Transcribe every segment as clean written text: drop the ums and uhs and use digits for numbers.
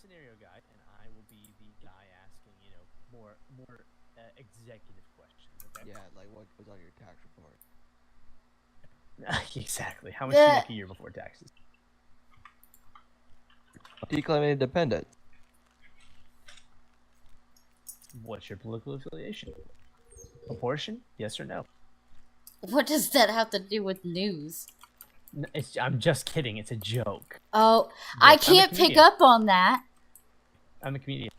scenario guy, and I will be the guy asking, more executive questions. Okay. Yeah, like what goes on your tax report? Exactly. How much do you make a year before taxes? Do you claim independence? What's your political affiliation? Abortion? Yes or no? What does that have to do with news? I'm just kidding. It's a joke. Oh, Yes, I can't pick up on that. I'm a comedian.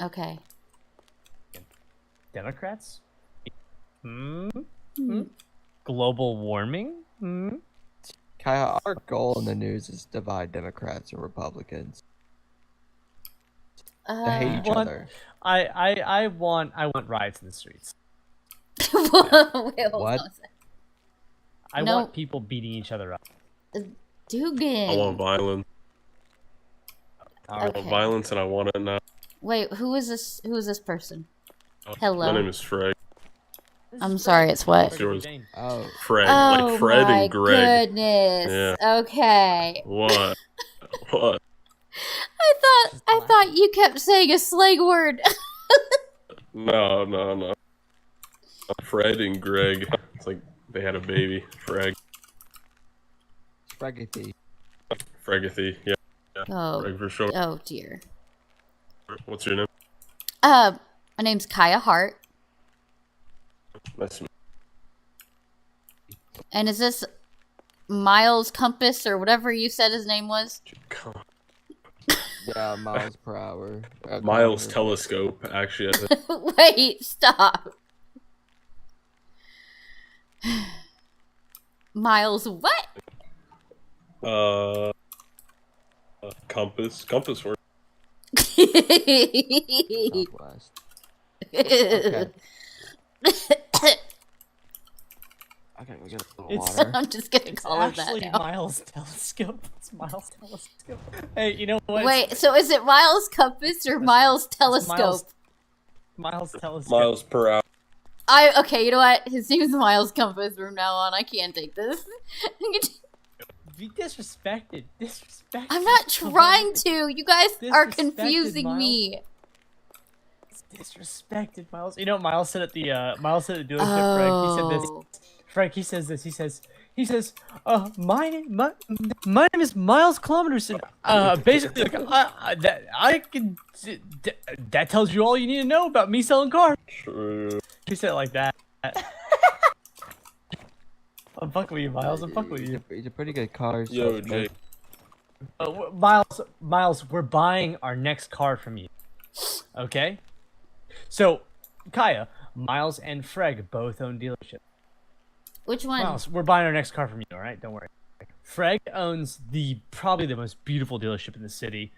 Okay. Democrats? Global warming? Kaya, our goal in the news is to divide Democrats and Republicans. They hate each other. I want riots in the streets. Wait, hold What? on a second. I want people beating each other up. Dugan. I want violence. I Okay. want violence, and I want it now. Wait, who is this? Who is this person? Hello. My name is Fred. I'm sorry, it's what? What's yours? Oh. Fred. Oh Like Fred my and Greg. goodness. Yeah. Okay. What? What? I thought you kept saying a slang word. No. Fred and Greg. It's like they had a baby. Frag. Spaghetti. Fragathy. Yeah. Oh. Frag for sure. Oh dear. What's your name? My name's Kaya Hart. Nice to meet And is this Miles Compass or whatever you said his name was? you. Come on. Yeah, miles per hour. Miles Telescope, actually. I think. Wait, stop. Miles what? Compass. Compass works. Southwest. Okay. Okay, we get a little water. I'm just gonna call it that Actually, now. Miles Telescope. It's Miles Telescope. Hey, you know what? Wait, so is it Miles Compass or Miles Telescope? Miles Telescope. Miles per hour. Okay, you know what? His name is Miles Compass from now on. I can't take this. Be disrespected. Disrespected. I'm not trying to. You guys are Disrespected, confusing Miles. me. Disrespected, Miles. You know what Miles said at the dealership, Frank? He said this. Frank, he says this. He says, my name is Miles Kilometers, and basically, like, that tells you all you need to know about me selling cars. True. He said it like that. I'm fucking with you, Miles. I'm fucking with you. He's a pretty good car. Yo, Jake. Miles, we're buying our next car from you. Okay? So, Kaya, Miles and Freg both own dealerships. Which one? Miles, we're buying our next car from you, alright? Don't worry. Freg owns probably the most beautiful dealership in the city.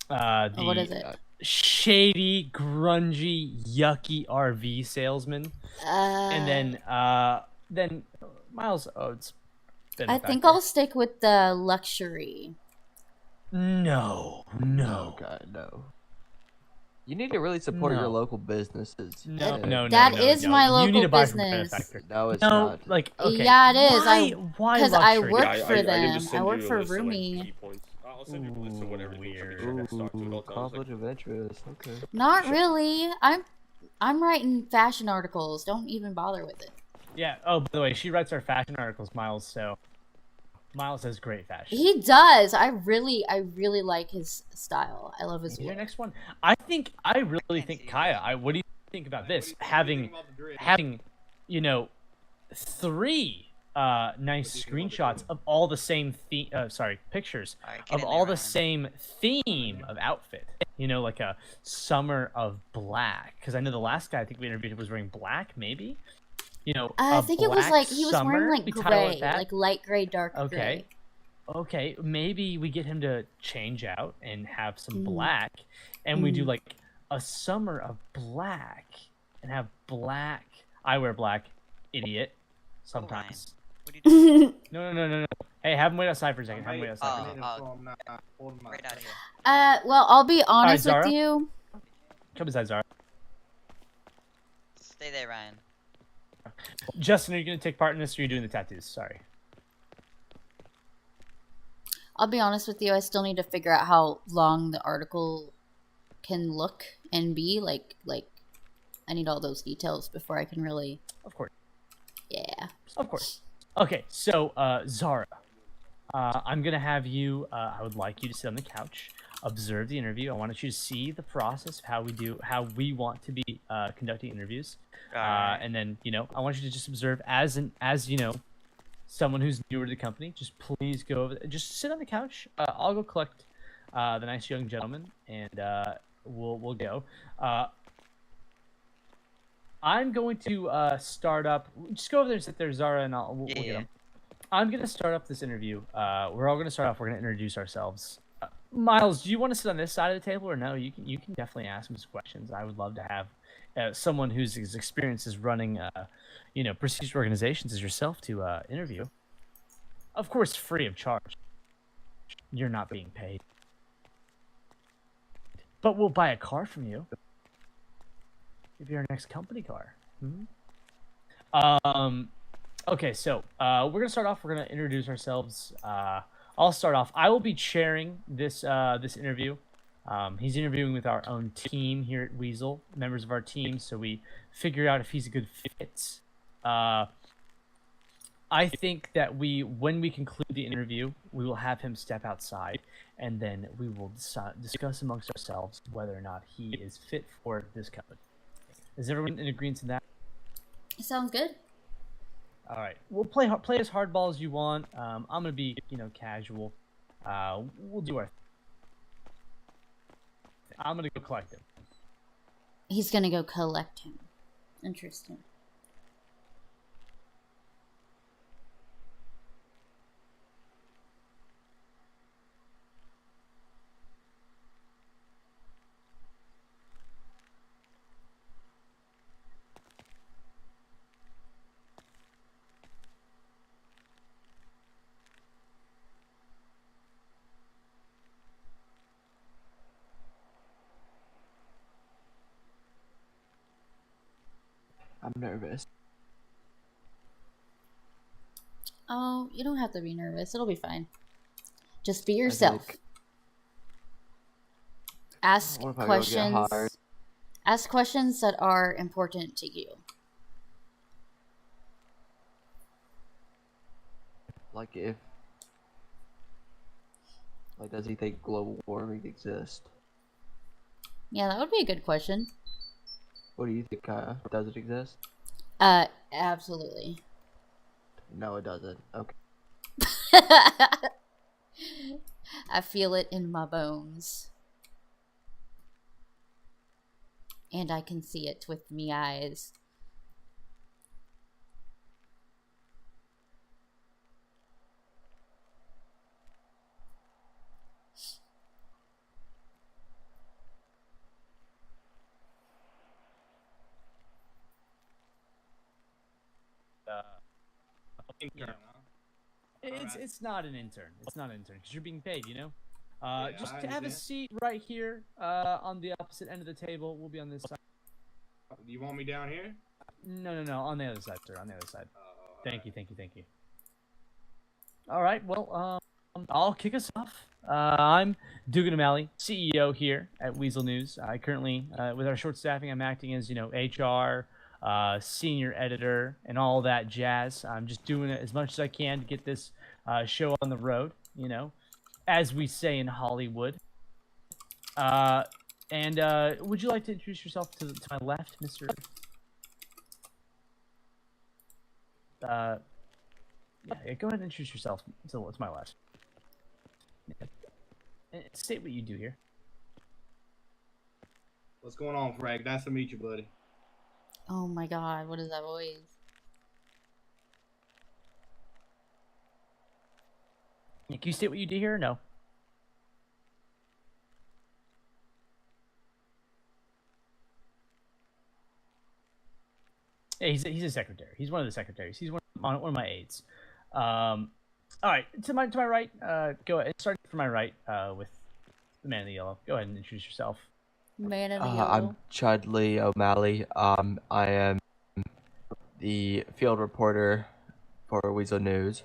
What is it? Shady, grungy, yucky RV salesman. And then Miles owns. I think I'll stick with the luxury. No. God, no. You need to really support your No. local businesses. No. That is my You local need to buy from a business. manufacturer. No, it's No, not. like, okay. Yeah, it is. Why Because I luxury? work Yeah, for I can them. just I send work you a for list of, like, Rumi. key points. I'll send you a list of whatever you Weird. should be talk to at all times. Conflict of interest. Okay. Not really. I'm writing fashion articles. Don't even bother with it. Yeah. Oh, by the way, she writes our fashion articles, Miles. So Miles has great fashion. He does. I really like his style. I love his Your look. next one. I really think Kaya. What do you think about this? Having, three nice screenshots of all the same pictures of all the same theme of outfit. Like a summer of black. Because I know the last guy I think we interviewed was wearing black, maybe. I think it was black like he was summer, wearing like we title it gray, that. like light gray, dark Okay. gray. Okay, maybe we get him to change out and have some black, and we do like a summer of black and have black. I wear black, idiot. Sometimes. What are you doing? No. Hey, have him wait outside for a second. Have him wait outside. Right out here. Well, I'll be honest Zara? with you. Come inside, Zara. Stay there, Ryan. Justin, are you gonna take part in this, or are you doing the tattoos? Sorry. I'll be honest with you. I still need to figure out how long the article can look and be. Like I need all those details before I can really. Of course. Yeah. Of course. Okay, so Zara, I'm gonna have you. I would like you to sit on the couch, observe the interview. I want you to see the process of how we want to be conducting interviews, and then I want you to just observe as someone who's newer to the company. Just please go over. Just sit on the couch. I'll go collect the nice young gentleman, and we'll go. I'm going to start up. Just go over there and sit there, Zara, and we'll get him. I'm going to start up this interview. We're all going to start off. We're going to introduce ourselves. Miles, do you want to sit on this side of the table, or no? You can definitely ask him some questions. I would love to have someone whose experience is running, prestigious organizations as yourself to interview. Of course, free of charge. You're not being paid. But we'll buy a car from you. Give you our next company car. Okay, so we're gonna start off. We're gonna introduce ourselves. I'll start off. I will be chairing this interview. He's interviewing with our own team here at Weasel, members of our team, so we figure out if he's a good fit. I think that when we conclude the interview, we will have him step outside, and then we will discuss amongst ourselves whether or not he is fit for this company. Is everyone in agreement to that? Sounds good. All right. We'll play as hardball as you want. I'm gonna be, casual. We'll do our. I'm gonna go collect him. He's gonna go collect him. Interesting. I'm nervous. Oh, you don't have to be nervous. It'll be fine. Just be yourself. Ask What if I go get questions. hired? Ask questions that are important to you. Like does he think global warming exists? Yeah, that would be a good question. What do you think, Kaya? Does it exist? Absolutely. No, it doesn't. Okay. I feel it in my bones. And I can see it with me eyes. Intern, huh? It's not an intern. It's not an intern because you're being paid. Just I to have a understand. seat right here on the opposite end of the table. We'll be on this side. Do you want me down here? No, on the other side, sir. On the other side. Thank Alright. you. All right, well, I'll kick us off. I'm Dugan O'Malley, CEO here at Weasel News. I currently, with our short staffing, I'm acting as, HR, senior editor, and all that jazz. I'm just doing it as much as I can to get this show on the road, as we say in Hollywood. And would you like to introduce yourself to my left, Mr. Yeah, go ahead and introduce yourself to my left. And state what you do here. What's going on, Frank? Nice to meet you, buddy. Oh my god, what is that voice? Can you state what you do here or no? Yeah, he's a secretary. He's one of the secretaries. He's one of my aides. All right, to my right. Go ahead. Starting from my right with the man in the yellow. Go ahead and introduce yourself. Man in the I'm yellow. Chudley O'Malley. I am the field reporter for Weasel News.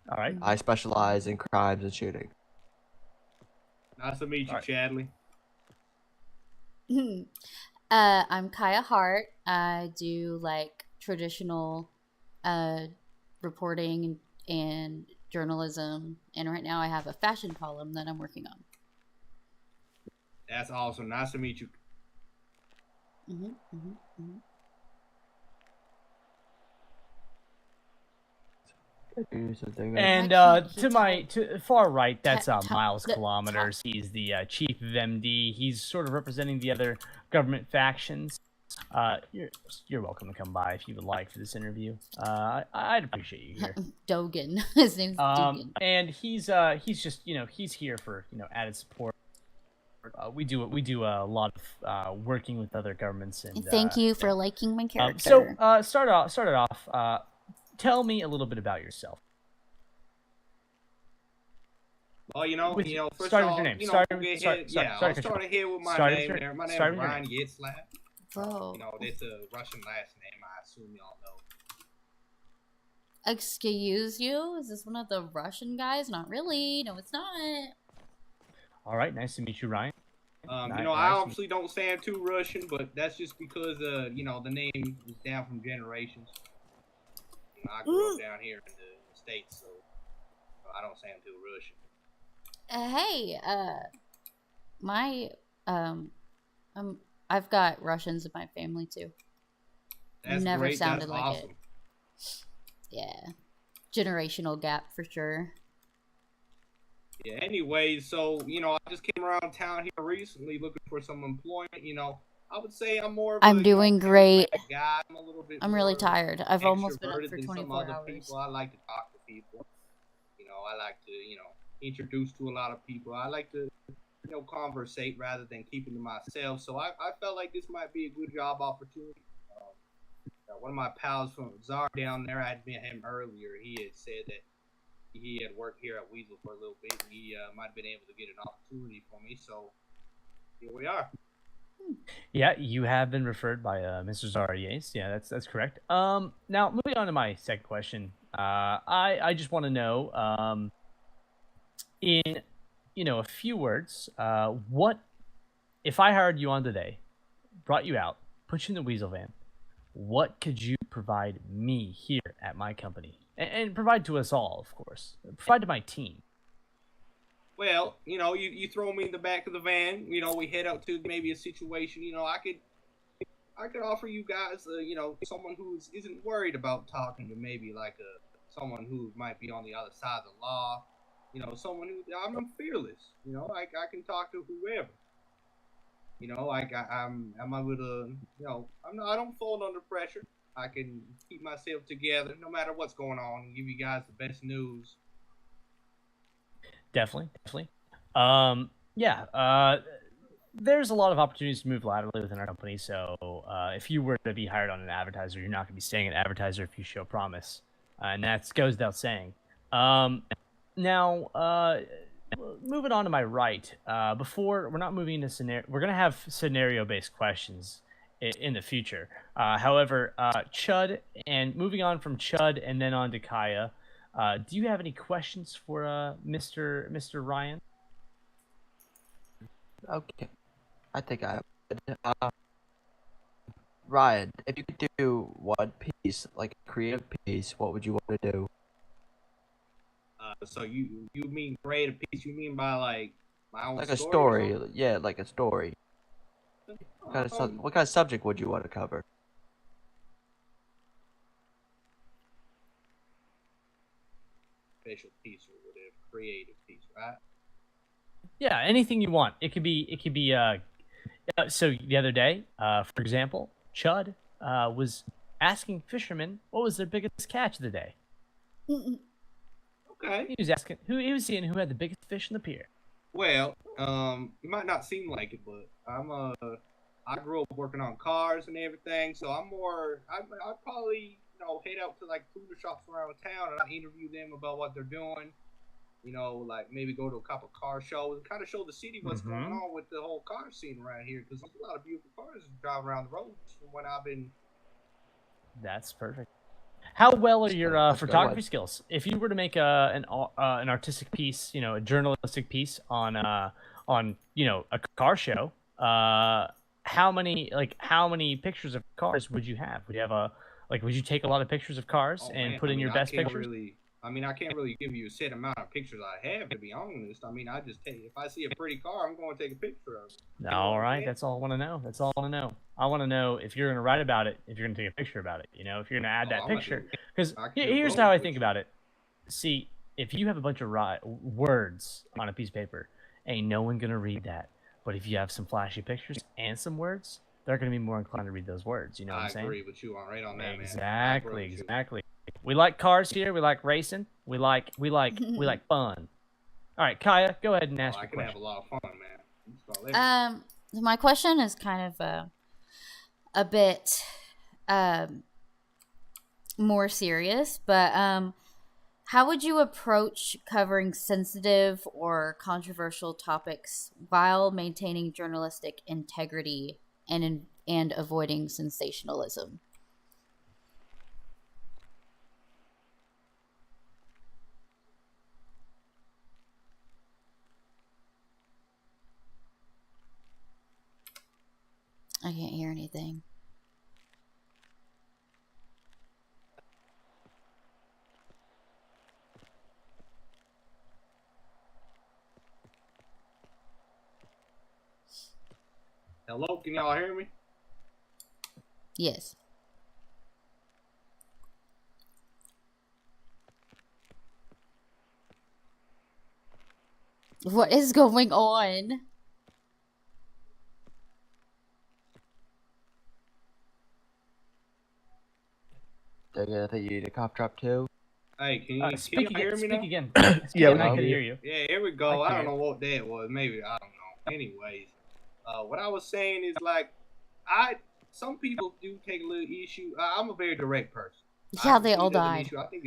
All right. I specialize in crimes and shooting. Nice to meet you, Alright. Chadley. I'm Kaya Hart. I do like traditional reporting and journalism, and right now I have a fashion column that I'm working on. That's awesome. Nice to meet you. And Why can't he to my tell- to far right, that's tell- Miles the- Kilometers. He's the chief of MD. He's sort of representing the other government factions. You're welcome to come by if you would like for this interview. I'd appreciate you here. Dogan. His name's Dogan. And he's just he's here for added support. We do a lot of working with other governments and Thank you for liking my character. So start it off. Tell me a little bit about yourself. Well, first start of with all, your name. we'll Start get with ahead. your I'll name. start ahead with my Start with name your- there. My name start is with your Ryan Yitzlap. Bro. It's a Russian last name. I assume y'all know. Excuse you? Is this one of the Russian guys? Not really. No, it's not. All right, nice to meet you, Ryan. I Nice. obviously don't sound too Russian, but that's just because, the name is down from generations. I grew up down here in the States, so I don't sound too Russian. Hey, I've got Russians in my family too. That's Never great. sounded That's like awesome. it. Yeah, generational gap for sure. Yeah, anyway, so, I just came around town here recently looking for some employment, I would say I'm more of I'm doing great. Guy. I'm a little bit I'm really more tired. I've almost been up extroverted for than some 24 other hours. people. I like to talk to people. I like to, introduce to a lot of people. I like to, conversate rather than keeping to myself. So I felt like this might be a good job opportunity. One of my pals from Czar down there, I had met him earlier. He had said that he had worked here at Weasel for a little bit, and he might have been able to get an opportunity for me. So here we are. Yeah, you have been referred by Mr. Zarias. Yeah, that's correct. Now moving on to my second question. I just want to know, in a few words, what if I hired you on today, brought you out, put you in the Weasel van, what could you provide me here at my company, and provide to us all, of course, provide to my team? Well, you throw me in the back of the van. We head out to maybe a situation. I could offer you guys, someone who isn't worried about talking to maybe like someone who might be on the other side of the law. Someone who I'm fearless. I can talk to whoever. I'm able to. I don't fold under pressure. I can keep myself together no matter what's going on and give you guys the best news. Definitely. There's a lot of opportunities to move laterally within our company. So if you were to be hired on an advertiser, you're not going to be staying at advertiser if you show promise, and that goes without saying. Now, moving on to my right. Before we're not moving into scenario, we're going to have scenario-based questions in the future. However, Chud, and moving on from Chud and then on to Kaya. Do you have any questions for Mr. Ryan? Okay, I think I have. Ryan, if you could do one piece, like a creative piece, what would you want to do? So you mean create a piece? You mean by like my own Like a story? story, yeah, like a story. What kind of subject would you want to cover? Special piece or whatever, creative piece, right? Yeah, anything you want. It could be. So the other day, for example, Chud was asking fishermen what was their biggest catch of the day. Okay. He was asking he was seeing who had the biggest fish in the pier. Well, it might not seem like it, but I grew up working on cars and everything, so I'd probably head out to like cruiser shops around town and I'd interview them about what they're doing. Like maybe go to a couple car shows and kind of show the city what's going on with the whole car scene around here, because there's a lot of beautiful cars driving around the roads from when I've been. That's perfect. How well are your That's a good photography one. skills? If you were to make an artistic piece, you know, a journalistic piece on you know a car show, how many pictures of cars would you have? Would you have a like? Would you take a lot of pictures of cars Oh and man, put I in mean, your I best can't pictures? really. I mean, I can't really give you a set amount of pictures I have, to be honest. I mean, I just take if I see a pretty car, I'm going to take a picture of it. You know All what I'm right, saying? that's all I want to know. That's all I want to know. I want to know if you're going to write about it, if you're going to take a picture about it. You know, if you're going to add Oh, that I'm gonna picture. do it. Because I can do here's both, how I but think about it. See, if you have a bunch of words on a piece of paper, ain't no one going to read that. But if you have some flashy pictures and some words, they're going to be more inclined to read those words. You know what I I'm saying? agree with you on right on that, man. I agree Exactly, with you. exactly. We like cars here. We like racing. We like fun. All right, Kaya, go ahead and Oh, ask I your can have a question. lot of fun, man. Just about everything. My question is kind of a bit more serious, but how would you approach covering sensitive or controversial topics while maintaining journalistic integrity and avoiding sensationalism? I can't hear anything. Hello, can y'all hear me? Yes. What is going on? I think you need a cough drop too. Hey, can you Speak hear again. me Speak now? again. Yeah, Speak we I can can hear hear you. Yeah, here we go. I I can don't hear know what that was. Maybe I don't know. Anyways, what I was saying is like, some people do take a little issue. I'm a very direct person. Yeah, I they see all it as an died. issue. I think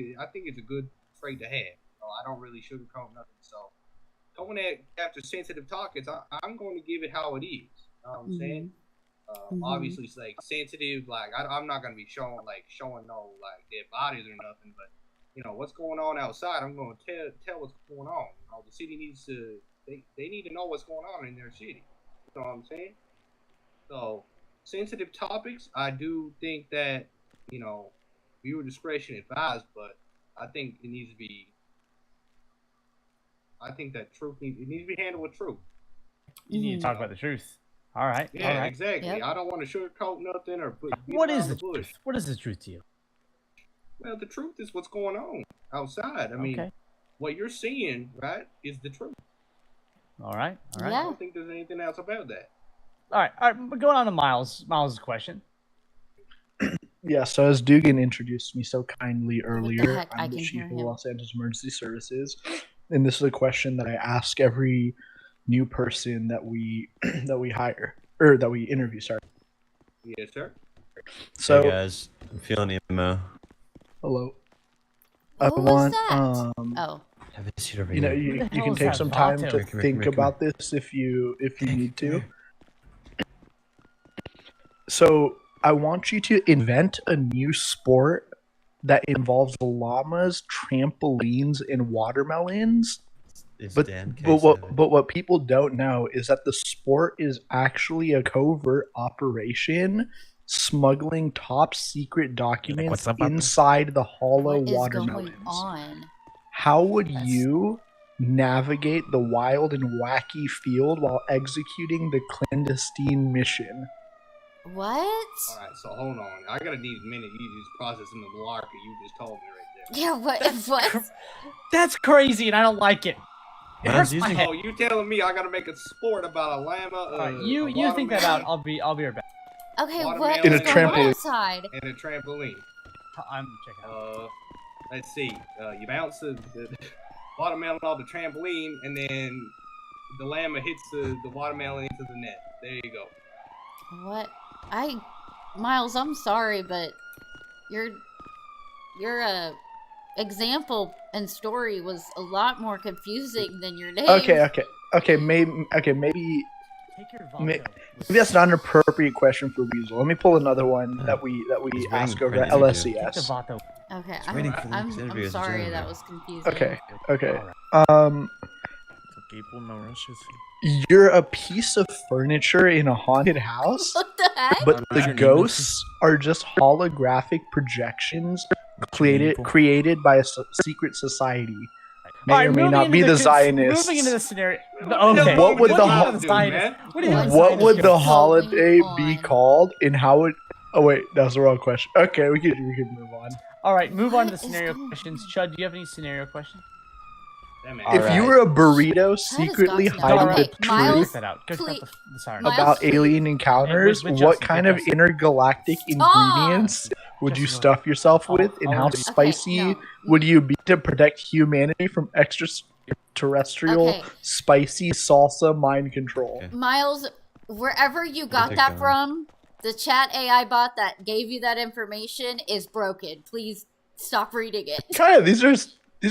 it's a good trait to have. I don't really sugarcoat nothing. So going after sensitive topics, I'm going to give it how it is. You know what I'm saying? Obviously, it's like sensitive. Like I'm not going to be showing no like dead bodies or nothing, but you know what's going on outside. I'm going to tell what's going on. You know, the city needs to they need to know what's going on in their city. You know what I'm saying? So sensitive topics, I do think that you know viewer discretion advised, but I think it needs to be. I think that it needs to be handled with truth. You need to talk about the truth. All right. Yeah, all right. exactly. Yep. I don't want to sugarcoat nothing or beat What around is the the bush. truth? What is the truth to you? Well, the truth is what's going on outside. I mean, Okay. what you're seeing, right, is the truth. All right. All right. I Yeah. don't think there's anything else about that. All right. All right. But going on to Miles' question. Yeah, so as Dugan introduced me so kindly earlier, heck? I I'm the can chief hear of him. Los Angeles Emergency Services, and this is a question that I ask every new person that we hire or that we interview. Sorry. Yes, sir. So Hey guys, I'm feeling emo. hello. Who I was want that? Oh, Have a seat over you know here. you, Who the you hell can is take that some time Vato? to Come here, think come here. about this if you need to. Come So I want you to invent a new sport that involves llamas, trampolines, and watermelons. It's But Dan but Queso. what people don't know is that the sport is actually a covert operation smuggling top secret documents what's up, Papa? inside the hollow what is watermelons. going on? How would That's- you navigate the wild and wacky field while executing the clandestine mission? What? All right, so hold on. I gotta need a minute. You just processing the malarkey you just told me right there. Yeah, what? What? That's crazy, and I don't like it. It Mine's hurts my easy. head. Oh, you telling me I gotta make a sport about a llama? All right, a you think that out. watermelon, I'll be right back. Okay, what Watermelon is and a going on trampoline. outside? and a trampoline. I'm checking out. Let's see. You bounce the watermelon off the trampoline, and then the llama hits the watermelon into the net. There you go. What? Miles, I'm sorry, but your example and story was a lot more confusing than your name. Okay, maybe Take your Maybe Vato. that's not an appropriate question for Weasel. Let me pull another one that we He's ask waiting over for at an interview. Take the LSCS. Vato. Okay, waiting for the I'm next interview as a sorry janitor. that was confusing. Okay. Okay. Alright. People no rushes. You're a piece of furniture in a haunted house, What the heck? but What's the your name, ghosts are just holographic projections created by a secret society. May Alright, or may moving not into be the cons- Zionists. Moving into the scenario. Okay. What would the do you ho- have the Zionists? What do you have the What Zionists would go the for? holiday Going be on. called, and how would? Oh wait, that was the wrong question. Okay, we could move on. Alright, move on to the What is scenario going questions. on? Chud, do you have any scenario questions? That man. If you Alright. were a burrito does secretly God's know? hiding Alright, the Okay, Miles, truth check that out. Go check please- out the siren. Miles, about please. alien encounters, With what Justin, kind with of Justin. intergalactic ingredients would you Justin, stuff yourself I'll- with, and I'll how interview- spicy Okay, no. would you be to protect humanity from extraterrestrial Okay. spicy salsa mind control? Okay. Miles, wherever you got take that that from, the chat AI bot that gave you that information is broken. Please stop reading it. Kaya, these are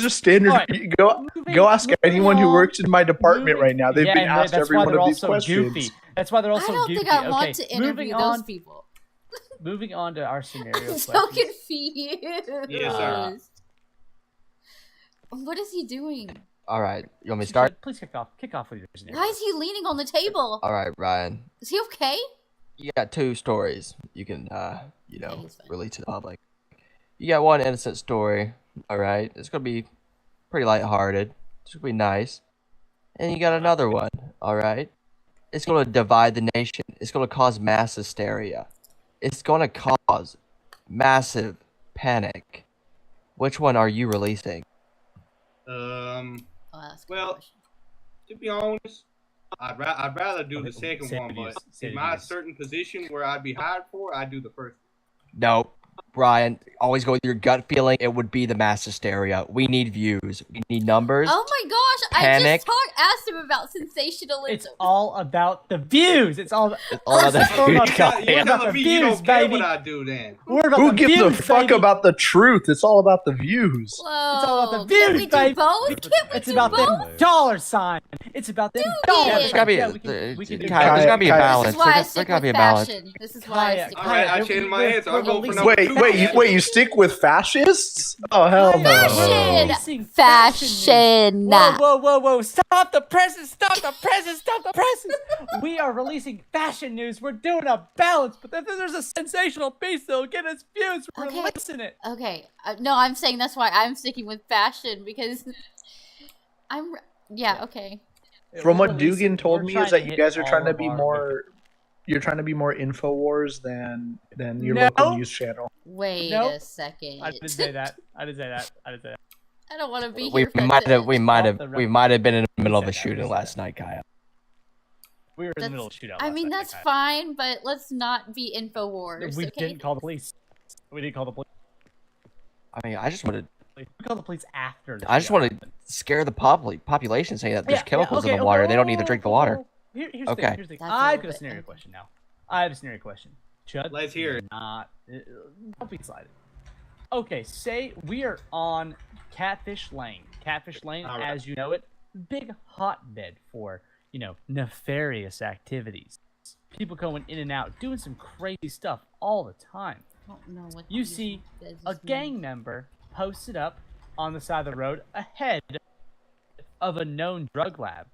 standard. Alright, Go ask moving anyone who on. works in my department right now. They've Yeah, been and asked that's every why one they're of all these so questions. goofy. That's why they're all I so don't goofy. think I Okay, want to interview moving those on. people. Moving on to our scenario I'm so questions. confused. Yes, sir. What is he doing? All right, you want me to start? Please kick off with your scenario. Why is he leaning on the table? All right, Ryan. Is he okay? You got two stories you can, Yeah, he's fine. release to the public. You got one innocent story. All right, it's gonna be pretty lighthearted. It's gonna be nice. And you got another one. All right, it's gonna divide the nation. It's gonna cause mass hysteria. It's gonna cause massive panic. Which one are you releasing? Oh, that's a good Well, question. to be honest, I'd rather do Okay, the second say it one, again, but say it in my again. certain position where I'd be hired for, I'd do the first. Nope. Ryan, always go with your gut feeling. It would be the mass hysteria. We need views. We need numbers. Oh my gosh! Panic. I just asked him about sensationalism. It's all about the views. It's all. All about It's all about the the- You're Yeah. about telling the me you views, don't care baby. what I do then? We're about Who the gives a views, fuck baby. about the truth? It's all about the views. Whoa! It's all about the Can't we views, do baby. both? Can't we It's do about both? them dollar sign. It's about them it. dollar Yeah, there's signs. gotta be Yeah, a- we can do Kaya, there's that. gotta be a Kaya. balance. This is why I There stick gotta with be a balance. fashion. This is why I Kaya, stick All with right, I Kaya, changed my we're- answer. we're I'll go for releasing- number two. Wait, you stick with fascists? Oh hell no. Fashion! Releasing Fashion! Whoa! Stop the presses! Stop the presses! Stop the presses! We are releasing fashion news. We're doing a balance, but if there's a sensational piece that'll get us views, we're Okay. releasing it. Okay, no, I'm saying that's why I'm sticking with fashion because yeah, okay. From We're what releasing- Dugan told we're me trying is that to you hit guys are trying all to of be our more. You're trying to be more Infowars than your No. local news channel. Wait Nope. a second. I didn't say that. I didn't say that. I don't want to be We here. might have Off the we might have been in the middle of a said that, shooting we said last night, Kaya. We were in the That's- middle of a shootout. I last mean, night, that's okay? fine, but let's not be Infowars. We Okay? didn't call the police. We didn't call the police. I mean, I just want to We called the police after. The I just shootout want to happened. scare the population, saying that there's Yeah, chemicals okay, in the water. They don't need to whoa, drink the whoa, water. whoa. Here's the Okay. thing. Here's the thing. That's a I've little got a bit- scenario okay. question now. I have a scenario question. Chud, Let's hear it. Don't be excited. Okay, say we are on Catfish Lane. Catfish Lane, All right. as you know it, big hotbed for, nefarious activities. People going in and out, doing some crazy stuff all the time. I don't know what You these see business a gang means. member posted up on the side of the road ahead of a known drug lab.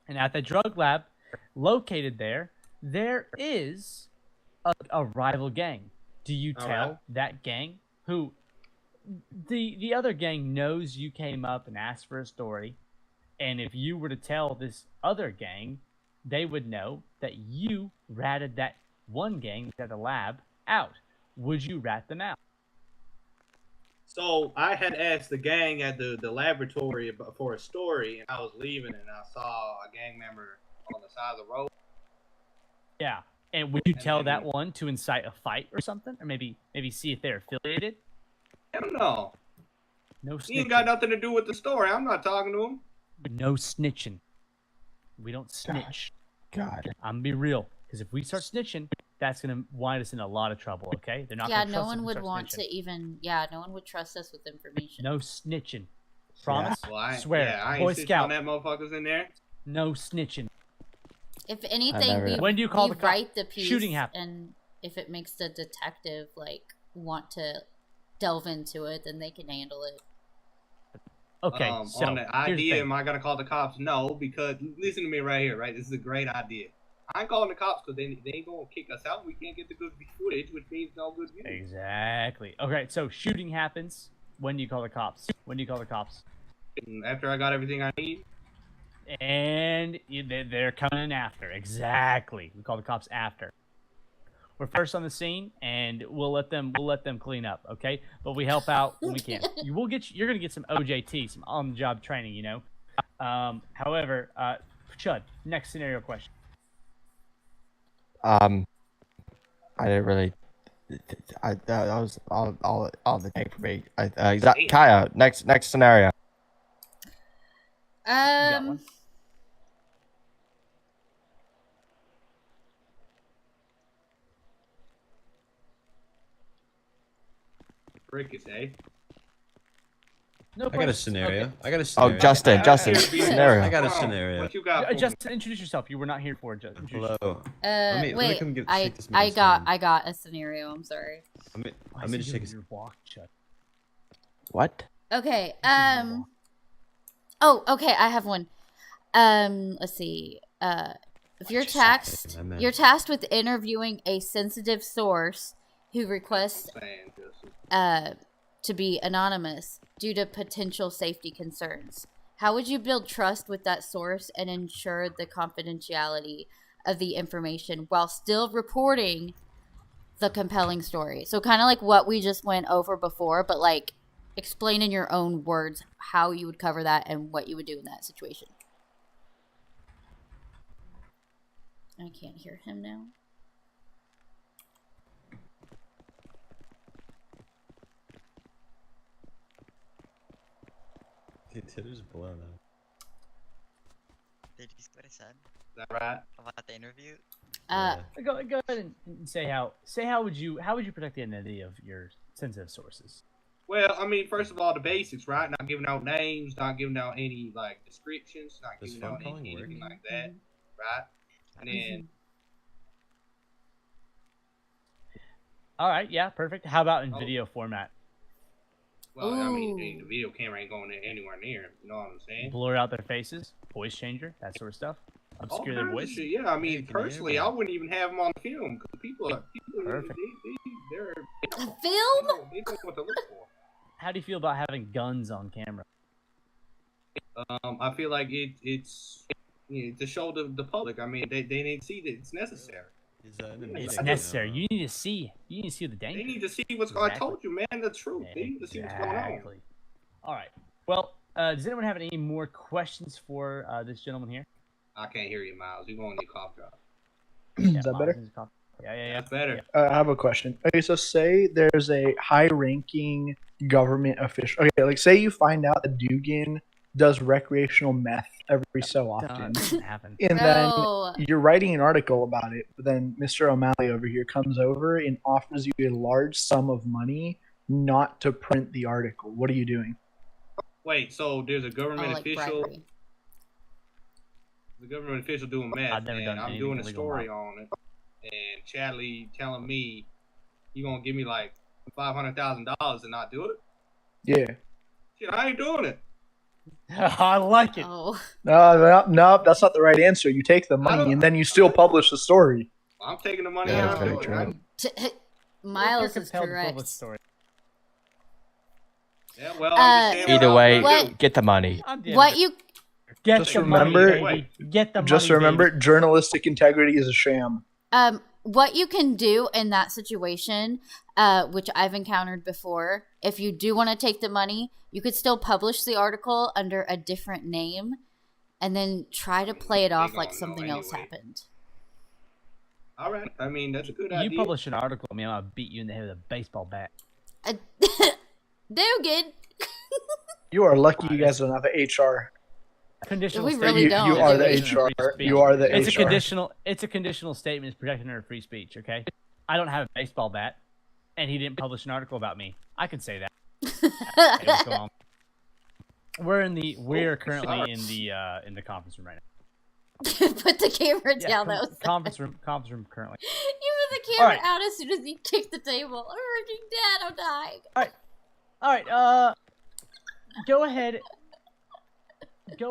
And at the drug lab, located there is a rival gang. Do you All tell right. that gang who the other gang knows you came up and asked for a story, and if you were to tell this other gang, they would know that you ratted that one gang at the lab out. Would you rat them out? So I had asked the gang at the laboratory for a story, and I was leaving, and I saw a gang member on the side of the road. Yeah. And would you tell then- that one to incite a fight or something? Or maybe see if they're affiliated? I don't know. No He ain't got snitching. nothing to do with the story. I'm not talking to him. No snitching. We don't snitch. God. I'm gonna be real. Because if we start snitching, that's gonna wind us in a lot of trouble, okay? They're not Yeah, gonna no trust us one if we would start want snitching. to even. Yeah, no one would trust us with information. No snitching. Promise? Well, I Swear. Yeah, I ain't Boy snitching Scout. on that motherfuckers in there. No snitching. If anything, never- we, When do you call we the cops? write the piece, Shooting happened. and if it makes the detective like want to delve into it, then they can handle it. Okay, so on the here's the idea, thing. am I gonna call the cops? No, because listen to me right here, right? This is a great idea. I ain't calling the cops because they ain't gonna kick us out. We can't get the good footage, which means no good views. Exactly. Okay, so shooting happens. When do you call the cops? When do you call the cops? After I got everything I need. And they're coming in after. Exactly. We call the cops after. We're first on the scene, and we'll let them clean up. Okay, but we help out when we can. You're gonna get some OJT, some on-the-job training. You know. However, Chud, next scenario question. I didn't really. That was all the take for me. Kaya, next scenario. You got one? Rickets, eh? No I got a questions? scenario. Okay. I got a Oh, scenario. Justin, Here, scenario. I got a Come on, scenario. What you got? For me? Justin, introduce yourself. You were not here for it. Just introduce Hello. Wait, take this I man's got hand. I got a scenario. I'm sorry. Let me just take a your walk, Chud. What? Okay. Oh, okay. I have one. Let's see. If you're tasked, I meant- you're tasked with interviewing a sensitive source who requests Saying, Justin. to be anonymous due to potential safety concerns. How would you build trust with that source and ensure the confidentiality of the information while still reporting the compelling story? So kind of like what we just went over before, but like explain in your own words how you would cover that and what you would do in that situation. I can't hear him now. Dude, Twitter's blown up. Did you see what I said Is that right? about the interview? Go ahead and say how would you protect the identity of your sensitive sources? Well, I mean, first of all, the basics, right? Not giving out names, not giving out any like descriptions, not Does giving out phone calling anything work? like that, right? And then All right, yeah, perfect. How about in Oh. video format? well, I mean, Ooh. the video camera ain't going anywhere near. You know what I'm saying? Blur out their faces, voice changer, that sort of stuff. All Obscure their kinds of voice. shit. Yeah, I mean, you can personally, hear I me. wouldn't even have them on film because people, Perfect. they're Film? they know what to look for. How do you feel about having guns on camera? I feel like it's to show the public. I mean, they need to see that it's necessary. He's in a It's meeting right necessary. now. You need to see. You need to see the danger. They need to see what's going on. I Exactly. told you, man, the truth. They need to see what's going on. Exactly. All right. Well, does anyone have any more questions for this gentleman here? I can't hear you, Miles. You're going to your cough drop. Is that Miles better? needs a coffee. Yeah. That's better. I have a question. Okay, so say there's a high-ranking government official. Okay, like say you find out that Dugan does recreational meth every so often, Doesn't happen. and then Bro, you're writing an article about it. But then Mr. O'Malley over here comes over and offers you a large sum of money not to print the article. What are you doing? Wait, so there's a oh, government like official, bribery. the government official doing meth, I've never and done I'm anything doing a illegal, story on it, and Chadley telling me you gonna give me like $500,000 and not do it? Yeah. Shit, I ain't doing it. I like it. Oh, No, that's not the right answer. You take the money and then you still publish the story. I'm taking the money. Yeah, and that's I'm very doing true. it. Miles You're is compelled to tell correct. the story. Yeah, well, I'm just saying Either what way, I'm gonna do. get the money. I'm dead What with it. you Get Just the remember- money, baby. Get the Just money, remember, baby. journalistic integrity is a sham. what you can do in that situation, which I've encountered before, if you do want to take the money, you could still publish the article under a different name and then try to play it They off gonna like know something else anyway. happened. All right. I mean, that's a good You idea. publish an article, I mean, I'll beat you in the head with a baseball bat. Dugan! You are lucky you guys don't have an HR. Conditional We statement. really You, don't. you are the It's a HR. free speech. You are the It's HR. a conditional statement. It's protected under free speech. Okay, I don't have a baseball bat, and he didn't publish an article about me. I can say that. Hey, what's going on? We're currently in the conference room right now. Put the camera down. That was conference room currently. You put the All camera right. out as soon as you kicked the table. I'm freaking dead. I'm dying. All right. Go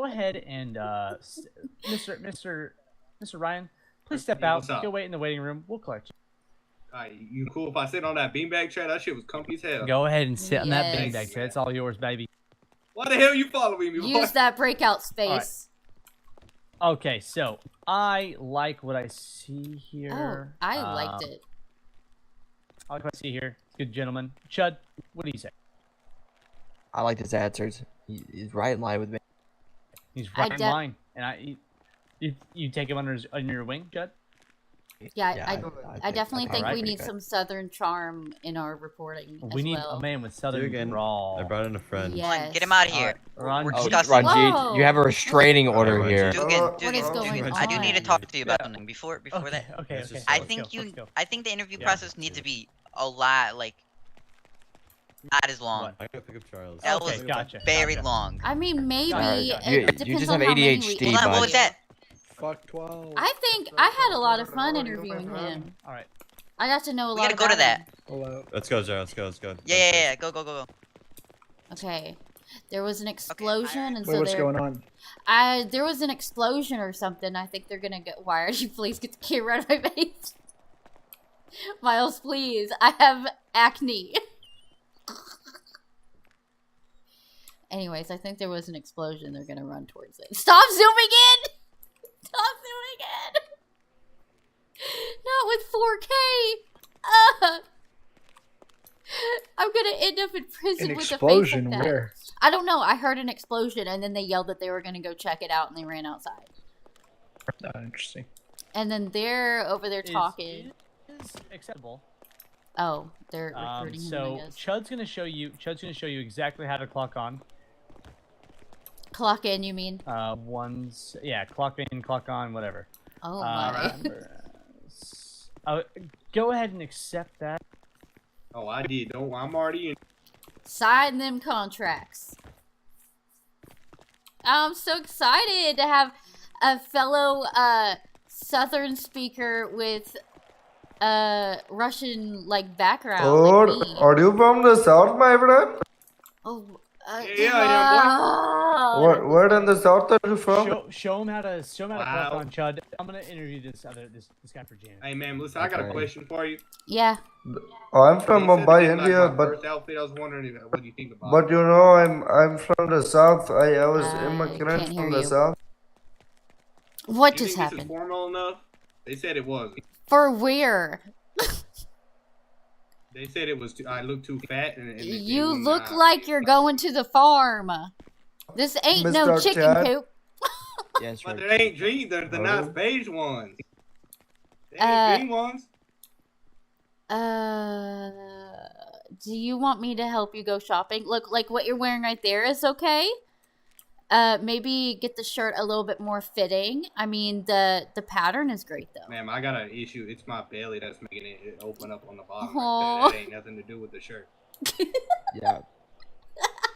ahead and Mr. Ryan, please step Yeah, out. what's up? Go wait in the waiting room. We'll collect you. Alright, you cool if I sit on that beanbag chair? That shit was comfy as hell. Go ahead and sit on that Yes. beanbag chair. It's all yours, baby. Why the hell you following me? boy? Use that breakout space. Okay, so I like what I see Oh, here. I liked it. I like what I see here. Good gentleman. Chud, what do you say? I like his answers. He's right in line with me. He's I right in line, and you take him under your wing, Chud. Yeah, Yeah, I definitely think Alright. we need some Southern charm in our reporting We as need well. a man with Do southern again. drawl. I brought in a friend. Yes. Get him out of here. Ron, We're Oh, discussing. Whoa. Ranjit, you have a restraining order Ranjit. here. Dugan, What is going I do need to on? talk to you about something before Okay, that. okay. Let's just- I let's think go, let's go. I think the interview Yeah. process needs to be a lot not as long. What? I gotta pick up Charles. That Okay, was gotcha. very gotcha. long. I mean, maybe Alright, it you depends just on have how many ADHD, we Hold on, what was bud. that? Fuck 12. I think I had a lot of fun interviewing him. All right. I got to know a We lot gotta go to about that. him. Hello. Let's go, Charles. Let's go. Yeah. Go. Okay. There was an explosion, and so What's going on? there was an explosion or something. I think they're gonna get. Why are you? Please get the camera out of my face. Miles, please. I have acne. Anyways, I think there was an explosion. They're gonna run towards it. Stop zooming in! Stop zooming in! Not with 4K! I'm gonna end up in prison An with explosion a face like that. where? I don't know. I heard an explosion, and then they yelled that they were gonna go check it out, and they ran outside. Interesting. And then they're over there talking. Is acceptable. Oh, they're recruiting him, I So guess. Chud's gonna show you exactly how to clock on. Clock in, you mean? Clock in, clock on, whatever. Oh my. Go ahead and accept that. Oh, I did. Don't. I'm already in. Sign them contracts. I'm so excited to have a fellow Southern speaker with Russian background. like me. Are you from the south, my friend? Oh, Yeah, Where in the south are you from? Show him how to clock Wow. on, Chud. I'm gonna interview this guy for Jan. Hey man, listen. I got a Okay. question for you. Yeah. I'm from You said Mumbai, this is, India, my but first outfit. I was wondering what do you think about. but you know I'm from the south. I was I immigrant can't hear from the you. south. What Do you just think this is happened? formal enough? They said it was. For where? They said it was. I look too fat. And they You wouldn't, look like you're going to the farm. This ain't no Mr. chicken Chad? coop. Yes, But right. they ain't green. They're the nice Hello? beige ones. They Uh, ain't green ones. Do you want me to help you go shopping? Look, like what you're wearing right there is okay. Maybe get the shirt a little bit more fitting. I mean, the pattern is great though. Ma'am, I got an issue. It's my belly that's making it open up on the bottom. Aw. That ain't nothing to do with the shirt. Yeah.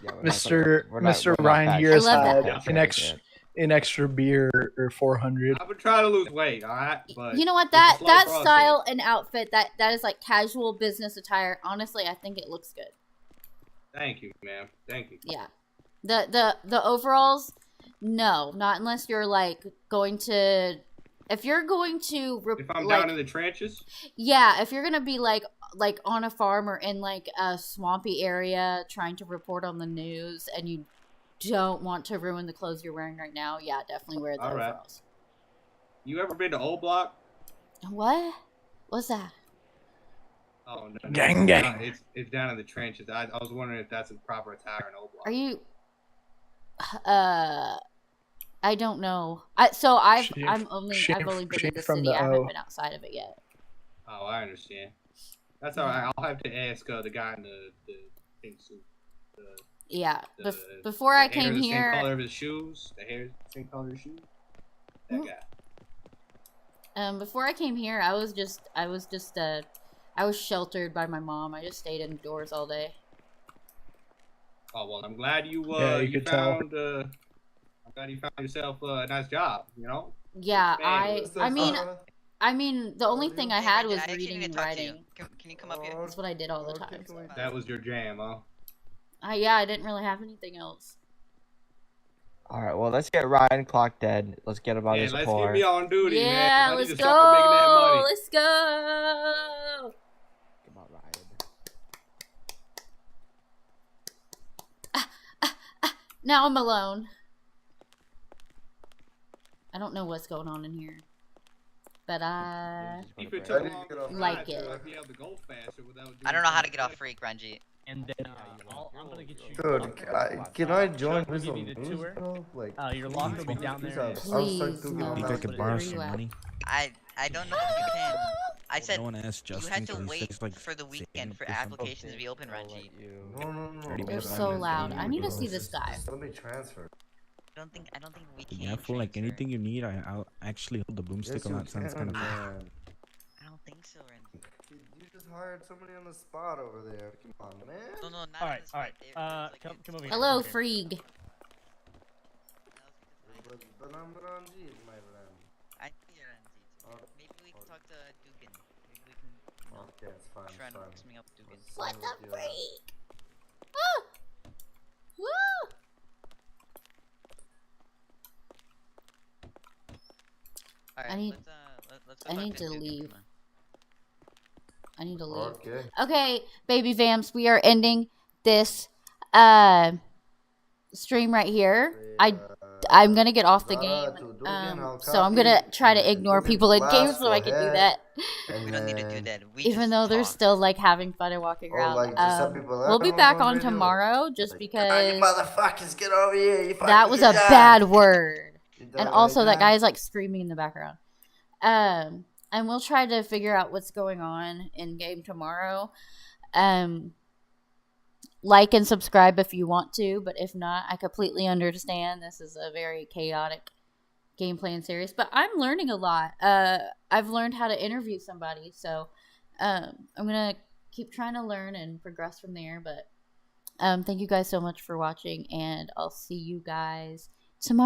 Yeah, we're not Mr. gonna- we're not- Mr. we're not Ryan back here to has I love that. that. had an extra beer or 400. I've been trying to lose weight, all right? But You know what? it's a That slow that process. style and outfit that is like casual business attire. Honestly, I think it looks good. Thank you, ma'am. Thank you. Yeah. The overalls, no, not unless you're like going to. If you're going to, If I'm like, down in the trenches, yeah, if you're gonna be like on a farm or in like a swampy area trying to report on the news, and you don't want to ruin the clothes you're wearing right now, yeah, definitely wear the All right. overalls. you ever been to Old Block? What? What's that? Oh no, Gang, no, gang. It's down in the trenches. I was wondering if that's a proper attire in Old Block. Are you? I don't know. I've only been in the from city. the I haven't O. been outside of it yet. Oh, I understand. That's all right. I'll have to ask the guy in the pink suit. Yeah. The, Before the I hair came the here, same color of his shoes. The hair the same color of his shoes. That guy. before I came here, I was sheltered by my mom. I just stayed indoors all day. Oh well, I'm glad you Yeah, you you could tell. found I'm glad you found yourself a nice job. You know, Yeah, Man, I mean, the only thing I had was I actually reading need and to talk to you. writing. Can you come up here? That's what I did all the time. That was your jam, huh? Yeah, I didn't really have anything else. All right, well, let's get Ryan Clock dead. Let's get him on Yeah, his let's core. get me on duty, man. Yeah, I need let's to start making that go. money. Let's go. Come on, Ryan. Now I'm alone. I don't know what's going on in here, but I If it took long to like fly, it. so I'd be able to go faster without I don't know how to get off free, Grungy. And then I'm gonna get you. Dude, can I join Chuck, will this you on need a boost, tour? bro? Like, Your locker will be down there. I'll start Please, doing no. it Think I could now. borrow Where some you at? money? I don't know if you can. I said No one asked you Justin. had to 'cause he wait says, like, for the weekend for saving or something. applications to be open, Renji. No, no, no. They're They're But so I'm loud. not I need to doing see it. this guy. Let me transfer. I don't think we can. Yeah, for like transfer. anything you need, I'll actually hold the boomstick Yes, on you that. Sounds can, kind of fun. man. I don't think so, Renji. You just hired somebody on the spot over there. Come on, man. No, not All on right, this all one. right. Come over here. Hello, come over here. Freeg. But I'm Ranjit, my friend. I see you, Renji. Oh. Maybe we can talk to Dugan. Maybe we can, Okay, it's fine. try It's and fine. fix me up, Dugan. What Fine the with you. freak? Ah! Woo! Alright, I need- let's go I talk need to Dugan. leave. I need to leave. Okay. Okay, baby vamps, we are ending this stream right here. I'm gonna get off the game, so I'm gonna try to ignore people in game so I can do that. We don't need to do that. We Even just though they're talk. still like having fun and walking Or, around. like, just have people We'll be come back on on radio. tomorrow just Like, because "You motherfuckers, get over here. You that fucking was a job." bad word. You And don't also like that guy is like screaming in the background. And we'll try to figure out what's going on in game tomorrow. Like and subscribe if you want to, but if not, I completely understand. This is a very chaotic gameplay and series, but I'm learning a lot. I've learned how to interview somebody, so I'm gonna keep trying to learn and progress from there. But thank you guys so much for watching, and I'll see you guys